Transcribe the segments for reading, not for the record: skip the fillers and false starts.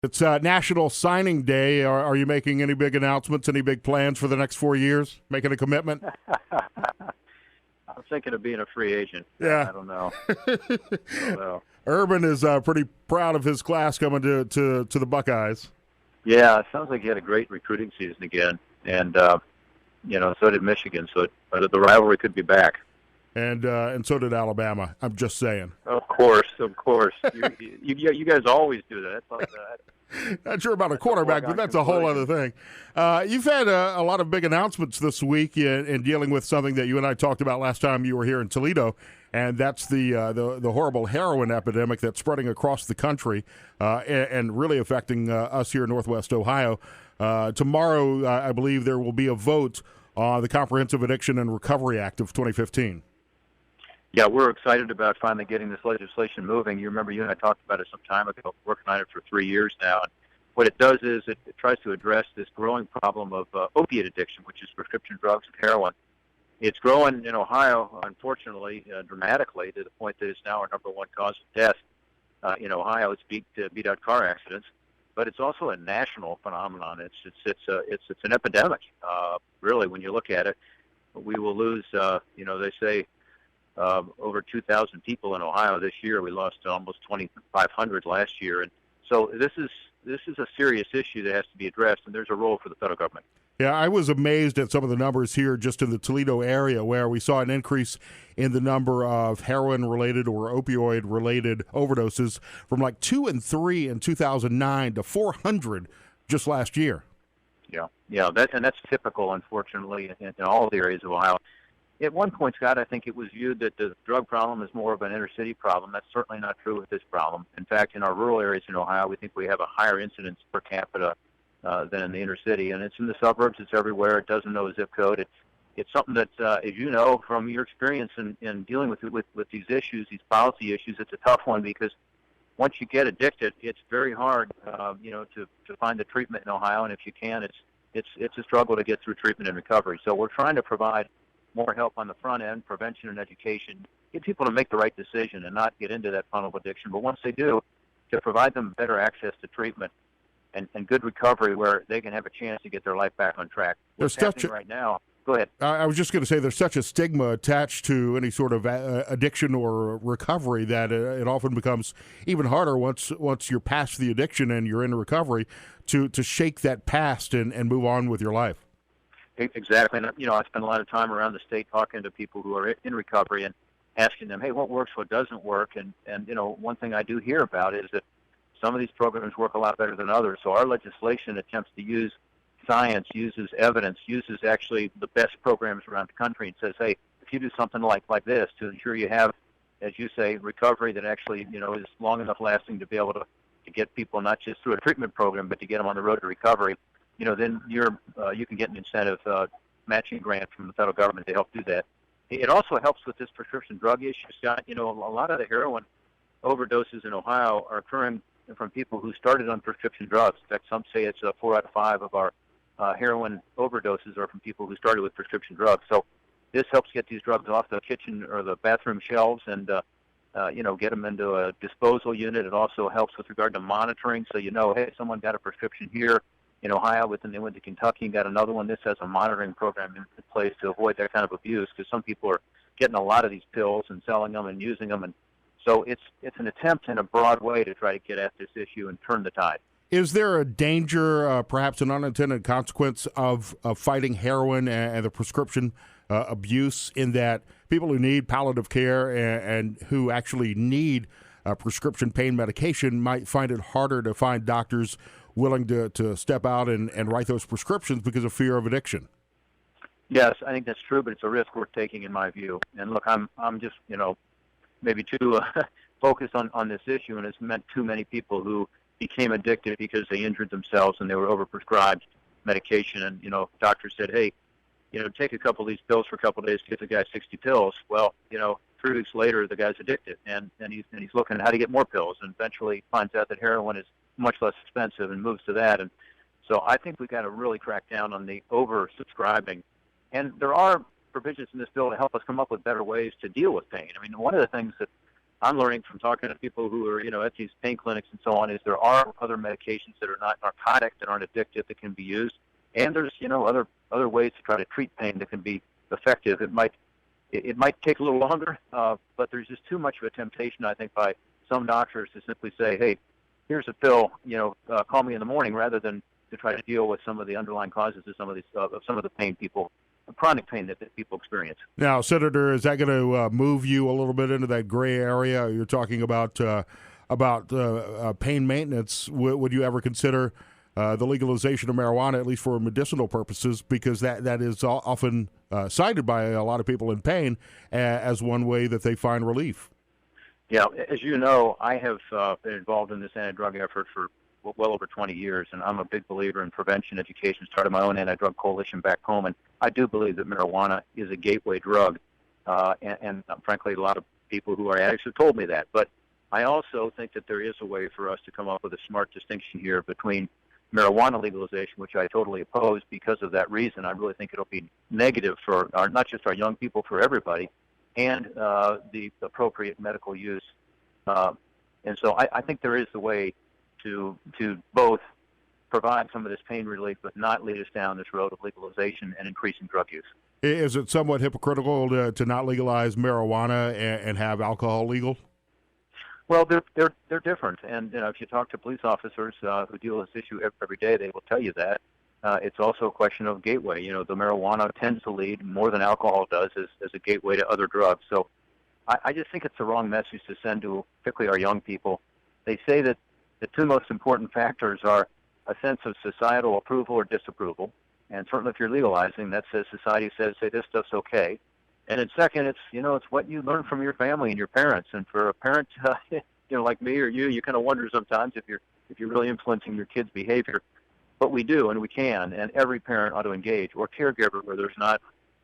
It's National Signing Day. Are you making any big announcements, any big plans for the next 4 years? Making a commitment? I'm thinking of being a free agent. Yeah. I don't know. I don't know. Urban is pretty proud of his class coming to the Buckeyes. Yeah, it sounds like he had a great recruiting season again, and so did Michigan. But the rivalry could be back. And so did Alabama. I'm just saying. Of course. You guys always do that. Not sure about a quarterback, but that's a whole other thing. You've had a lot of big announcements this week in dealing with something that you and I talked about last time you were here in Toledo, and that's the horrible heroin epidemic that's spreading across the country and really affecting us here in Northwest Ohio. Tomorrow, I believe there will be a vote on the Comprehensive Addiction and Recovery Act of 2015. Yeah, we're excited about finally getting this legislation moving. You remember you and I talked about it some time ago, working on it for 3 years now. And what it does is it tries to address this growing problem of opiate addiction, which is prescription drugs and heroin. It's growing in Ohio, unfortunately, dramatically to the point that it's now our number one cause of death in Ohio. It's beat out car accidents, but it's also a national phenomenon. It's an epidemic, really. When you look at it, we will lose. They say. Over 2,000 people in Ohio this year. We lost almost 2,500 last year, and so this is a serious issue that has to be addressed. And there's a role for the federal government. Yeah, I was amazed at some of the numbers here just in the Toledo area, where we saw an increase in the number of heroin-related or opioid-related overdoses from like 2 and 3 in 2009 to 400 just last year. Yeah, that's typical, unfortunately, in all the areas of Ohio. At one point, Scott, I think it was viewed that the drug problem is more of an inner-city problem. That's certainly not true with this problem. In fact, in our rural areas in Ohio, we think we have a higher incidence per capita than in the inner city. And it's in the suburbs. It's everywhere. It doesn't know a zip code. It's something that, as you know from your experience in dealing with these issues, these policy issues, it's a tough one because once you get addicted, it's very hard, to find the treatment in Ohio. And if you can, it's a struggle to get through treatment and recovery. So we're trying to provide more help on the front end, prevention and education, get people to make the right decision and not get into that funnel of addiction. But once they do, to provide them better access to treatment and good recovery where they can have a chance to get their life back on track. What's happening right now? Go ahead. I was just going to say there's such a stigma attached to any sort of addiction or recovery that it often becomes even harder once you're past the addiction and you're in recovery to shake that past and move on with your life. Exactly. And, I spend a lot of time around the state talking to people who are in recovery and asking them, hey, what works, what doesn't work? And one thing I do hear about is that some of these programs work a lot better than others. So our legislation attempts to use science, uses evidence, uses actually the best programs around the country and says, hey, if you do something like this to ensure you have, as you say, recovery that actually, is long enough lasting to be able to get people not just through a treatment program, but to get them on the road to recovery, then you can get an incentive matching grant from the federal government to help do that. It also helps with this prescription drug issue, Scott. A lot of the heroin overdoses in Ohio are occurring from people who started on prescription drugs. In fact, some say it's 4 out of 5 of our heroin overdoses are from people who started with prescription drugs. So this helps get these drugs off the kitchen or the bathroom shelves and get them into a disposal unit. It also helps with regard to monitoring, so hey, someone got a prescription here in Ohio, but then they went to Kentucky and got another one. This has a monitoring program in place to avoid that kind of abuse because some people are getting a lot of these pills and selling them and using them. And so it's an attempt in a broad way to try to get at this issue and turn the tide. Is there a danger, perhaps an unintended consequence of fighting heroin and the prescription abuse in that people who need palliative care and who actually need prescription pain medication might find it harder to find doctors willing to step out and write those prescriptions because of fear of addiction? Yes, I think that's true, but it's a risk worth taking in my view. And look, I'm just, maybe too focused on this issue, and it's meant too many people who became addicted because they injured themselves and they were overprescribed medication. And, doctors said, hey, take a couple of these pills for a couple of days, give the guy 60 pills. Well, 3 weeks later, the guy's addicted, and he's looking at how to get more pills, and eventually finds out that heroin is much less expensive and moves to that. And so I think we've got to really crack down on the oversubscribing. And there are provisions in this bill to help us come up with better ways to deal with pain. I mean, one of the things that I'm learning from talking to people who are, at these pain clinics and so on, is there are other medications that are not narcotic, that aren't addictive, that can be used, and there's, other ways to try to treat pain that can be effective. It might take a little longer, but there's just too much of a temptation, I think, by some doctors to simply say, hey, here's a pill, call me in the morning, rather than to try to deal with some of the underlying causes of some of the pain chronic pain that people experience. Now, Senator, is that going to move you a little bit into that gray area? You're talking about pain maintenance. Would you ever consider the legalization of marijuana, at least for medicinal purposes, because that is often cited by a lot of people in pain as one way that they find relief? Yeah, as you know, I have been involved in this anti-drug effort for well over 20 years, and I'm a big believer in prevention education. Started my own anti-drug coalition back home, and I do believe that marijuana is a gateway drug, and frankly, a lot of people who are addicts have told me that. But I also think that there is a way for us to come up with a smart distinction here between marijuana legalization, which I totally oppose because of that reason. I really think it'll be negative for not just our young people, for everybody, and the appropriate medical use. And so I think there is a way to both provide some of this pain relief, but not lead us down this road of legalization and increasing drug use. Is it somewhat hypocritical to not legalize marijuana and have alcohol legal? Well, they're different, and if you talk to police officers who deal with this issue every day, they will tell you that. It's also a question of gateway. The marijuana tends to lead more than alcohol does as a gateway to other drugs. So I just think it's the wrong message to send to particularly our young people. They say that the two most important factors are a sense of societal approval or disapproval. And certainly if you're legalizing, that says society says, hey, this stuff's okay. And then second, it's what you learn from your family and your parents. And for a parent, like me or you kind of wonder sometimes if you're really influencing your kid's behavior. But we do, and we can, and every parent ought to engage, or caregiver where there's not,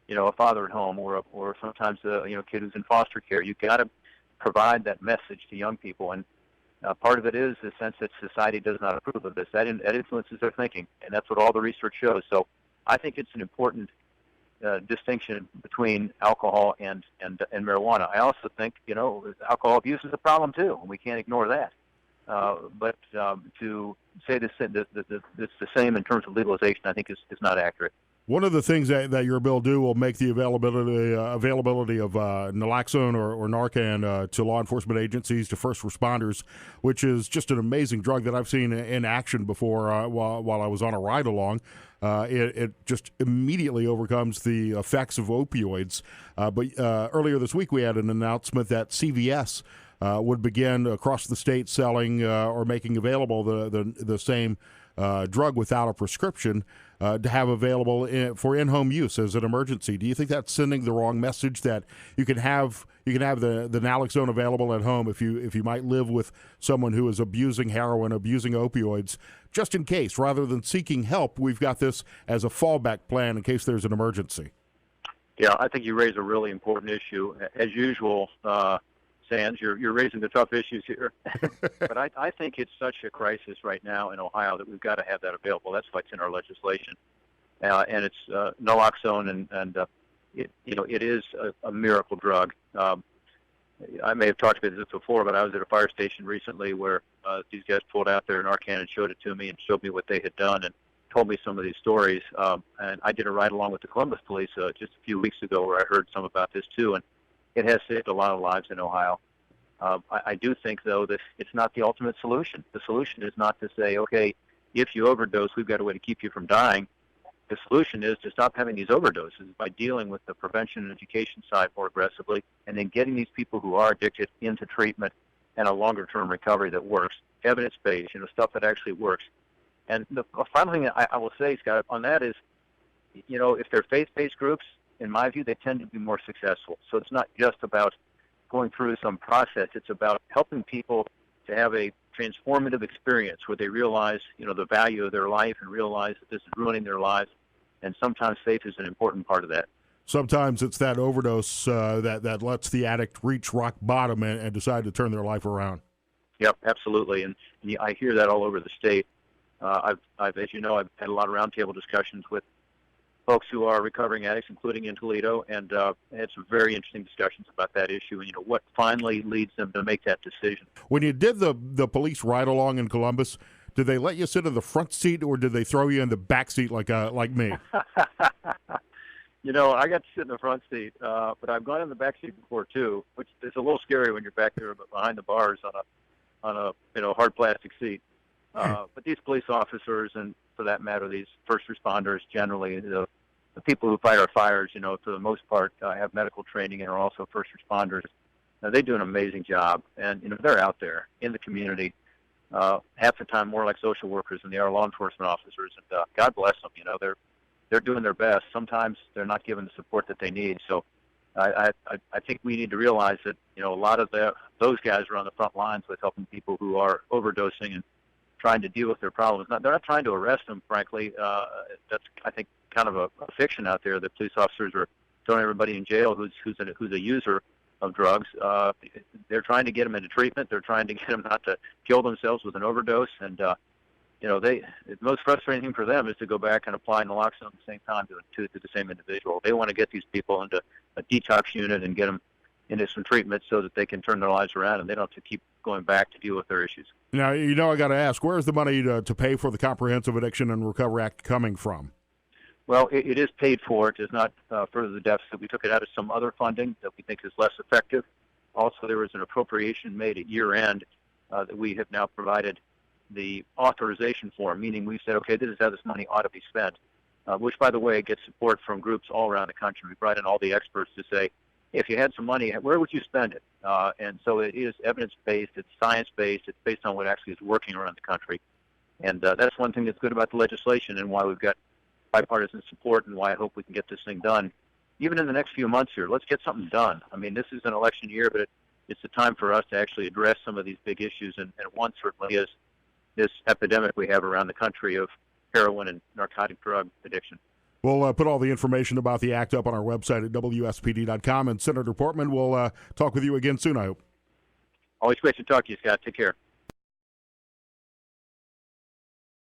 a father at home, or sometimes a kid who's in foster care. You've got to provide that message to young people, and part of it is the sense that society does not approve of this. That influences their thinking, and that's what all the research shows. So I think it's an important distinction between alcohol and marijuana. I also think, alcohol abuse is a problem too, and we can't ignore that. But to say this it's the same in terms of legalization, I think is not accurate. One of the things that your bill do will make the availability of naloxone or Narcan to law enforcement agencies, to first responders, which is just an amazing drug that I've seen in action before while I was on a ride along. It just immediately overcomes the effects of opioids. But earlier this week we had an announcement that CVS would begin across the state selling or making available the same drug without a prescription to have available for in-home use as an emergency. Do you think that's sending the wrong message, that you can have the naloxone available at home if you might live with someone who is abusing heroin, abusing opioids, just in case, rather than seeking help? We've got this as a fallback plan in case there's an emergency. Yeah, I think you raise a really important issue. As usual, Sands, you're raising the tough issues here. But I think it's such a crisis right now in Ohio that we've got to have that available. That's why it's in our legislation. And it's naloxone, and it is a miracle drug. I may have talked about this before, but I was at a fire station recently where these guys pulled out their Narcan and showed it to me and showed me what they had done and told me some of these stories. And I did a ride along with the Columbus police just a few weeks ago where I heard some about this too. And it has saved a lot of lives in Ohio. I do think, though, that it's not the ultimate solution. The solution is not to say, okay, if you overdose, we've got a way to keep you from dying. The solution is to stop having these overdoses by dealing with the prevention and education side more aggressively, and then getting these people who are addicted into treatment and a longer-term recovery that works, evidence-based, stuff that actually works. And the final thing I will say, Scott, on that is, if they're faith-based groups, in my view, they tend to be more successful. So it's not just about going through some process. It's about helping people to have a transformative experience where they realize, the value of their life and realize that this is ruining their lives. And sometimes faith is an important part of that. Sometimes it's that overdose that lets the addict reach rock bottom and decide to turn their life around. Yep, absolutely. And I hear that all over the state. I've, as you know, I've had a lot of roundtable discussions with folks who are recovering addicts, including in Toledo, and had some very interesting discussions about that issue and what finally leads them to make that decision. When you did the police ride along in Columbus, did they let you sit in the front seat or did they throw you in the back seat like me? I got to sit in the front seat, but I've gone in the back seat before too, which is a little scary when you're back there behind the bars on a hard plastic seat. But these police officers, and for that matter, these first responders generally, the people who fight our fires, for the most part, have medical training and are also first responders. They do an amazing job, and they're out there in the community half the time more like social workers than they are law enforcement officers. And God bless them. They're doing their best. Sometimes they're not given the support that they need. So I think we need to realize that a lot of those guys are on the front lines with helping people who are overdosing and trying to deal with their problems. They're not trying to arrest them, frankly. That's, I think, kind of a fiction out there that police officers are throwing everybody in jail who's a user of drugs. They're trying to get them into treatment. They're trying to get them not to kill themselves with an overdose. And the most frustrating thing for them is to go back and apply naloxone at the same time to the same individual. They want to get these people into a detox unit and get them into some treatment so that they can turn their lives around and they don't have to keep going back to deal with their issues. Now, I got to ask, where is the money to pay for the Comprehensive Addiction and Recovery Act coming from? Well, it is paid for. It does not further the deficit. We took it out of some other funding that we think is less effective. Also, there was an appropriation made at year end that we have now provided the authorization for, meaning we said, okay, this is how this money ought to be spent, which, by the way, gets support from groups all around the country. We brought in all the experts to say, hey, if you had some money, where would you spend it? And so it is evidence-based, it's science-based, it's based on what actually is working around the country. And that's one thing that's good about the legislation and why we've got bipartisan support and why I hope we can get this thing done. Even in the next few months here, let's get something done. I mean, this is an election year, but it's the time for us to actually address some of these big issues, and one certainly is this epidemic we have around the country of heroin and narcotic drug addiction. We'll put all the information about the act up on our website at WSPD.com, and Senator Portman will talk with you again soon, I hope. Always great to talk to you, Scott. Take care.